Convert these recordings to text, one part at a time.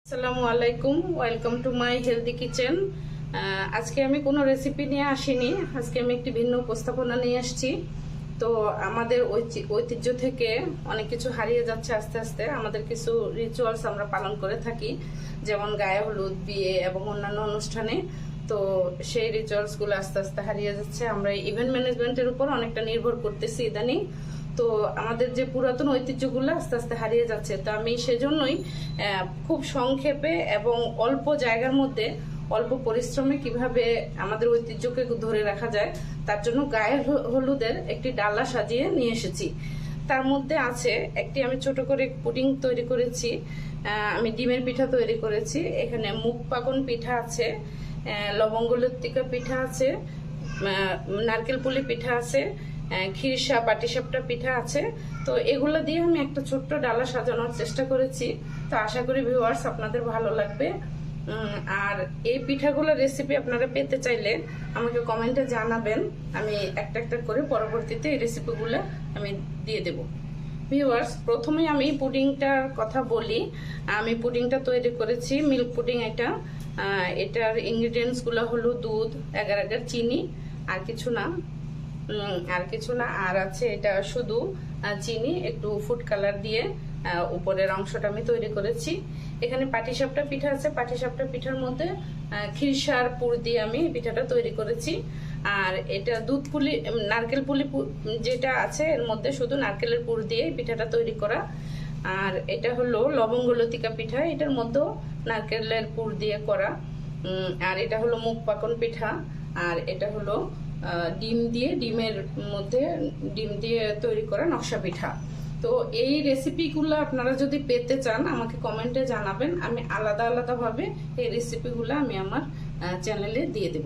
আসসালামু আলাইকুম, welcome to my healthy kitchen. আজকে আমি কোনো রেসিপি নিয়ে আসিনি। আজকে আমি একটি ভিন্ন উপস্থাপনা নিয়ে আসছি। তো আমাদের ঐতিহ্য থেকে অনেক কিছু হারিয়ে যাচ্ছে আস্তে আস্তে। আমাদের কিছু রিচুয়ালস আমরা পালন করে থাকি, যেমন গায়ে হলুদ, বিয়ে এবং অন্যান্য অনুষ্ঠানে। তো সেই রিচুয়ালসগুলো আস্তে আস্তে হারিয়ে যাচ্ছে। আমরা ইভেন্ট ম্যানেজমেন্টের উপর অনেকটা নির্ভর করতেছি ইদানিং। তো আমাদের যে পুরাতন ঐতিহ্যগুলো আস্তে আস্তে হারিয়ে যাচ্ছে। তো আমি সেজন্যই খুব সংক্ষেপে এবং অল্প জায়গার মধ্যে অল্প পরিশ্রমে কিভাবে আমাদের ঐতিহ্যকে ধরে রাখা যায় তার জন্য গায়ে হলুদের একটি ডালা সাজিয়ে নিয়ে এসেছি। তার মধ্যে আছে একটি আমি ছোট করে পুডিং তৈরি করেছি, আমি ডিমের পিঠা তৈরি করেছি, এখানে মুগ পাকন পিঠা আছে, লবঙ্গ লতিকা পিঠা আছে, নারকেল পুলি পিঠা আছে, খিরসা পাটিসাপটা পিঠা আছে। তো এগুলো দিয়ে আমি একটা ছোট্ট ডালা সাজানোর চেষ্টা করেছি। তো আশা করি ভিউয়ার্স আপনাদের ভালো লাগবে। আর এই পিঠাগুলোর রেসিপি আপনারা পেতে চাইলে আমাকে কমেন্টে জানাবেন। আমি একটা একটা করে পরবর্তীতে এই রেসিপিগুলো আমি দিয়ে দেব। ভিউয়ার্স, প্রথমে আমি পুডিংটার কথা বলি। আমি পুডিংটা তৈরি করেছি, মিল্ক পুডিং এটা। এটার ইনগ্রিডিয়েন্টসগুলো হলো দুধ, এগার চিনি, আর কিছু না আর আছে এটা শুধু চিনি, একটু ফুড কালার দিয়ে উপরের অংশটা আমি তৈরি করেছি। এখানে পাটিসাপটা পিঠা আছে, পাটিসাপটা পিঠার মধ্যে খিরসার পুর দিয়ে আমি পিঠাটা তৈরি করেছি। আর এটা দুধ পুলি, নারকেল পুলি যেটা আছে এর মধ্যে শুধু নারকেলের পুর দিয়ে পিঠাটা তৈরি করা। আর এটা হলো লবঙ্গ লতিকা পিঠা, এটার মধ্যেও নারকেলের পুর দিয়ে করা। আর এটা হলো মুগ পাকন পিঠা। আর এটা হলো ডিমের মধ্যে ডিম দিয়ে তৈরি করা নকশা পিঠা। তো এই রেসিপিগুলো আপনারা যদি পেতে চান আমাকে কমেন্টে জানাবেন। আমি আলাদা আলাদাভাবে এই রেসিপিগুলো আমি আমার চ্যানেলে দিয়ে দেব।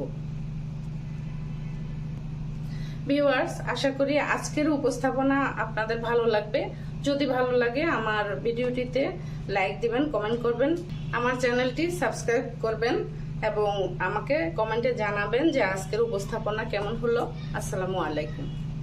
ভিউয়ার্স, আশা করি আজকের উপস্থাপনা আপনাদের ভালো লাগবে। যদি ভালো লাগে আমার ভিডিওটিতে লাইক দিবেন, কমেন্ট করবেন, আমার চ্যানেলটি সাবস্ক্রাইব করবেন এবং আমাকে কমেন্টে জানাবেন যে আজকের উপস্থাপনা কেমন হলো। আসসালামু আলাইকুম।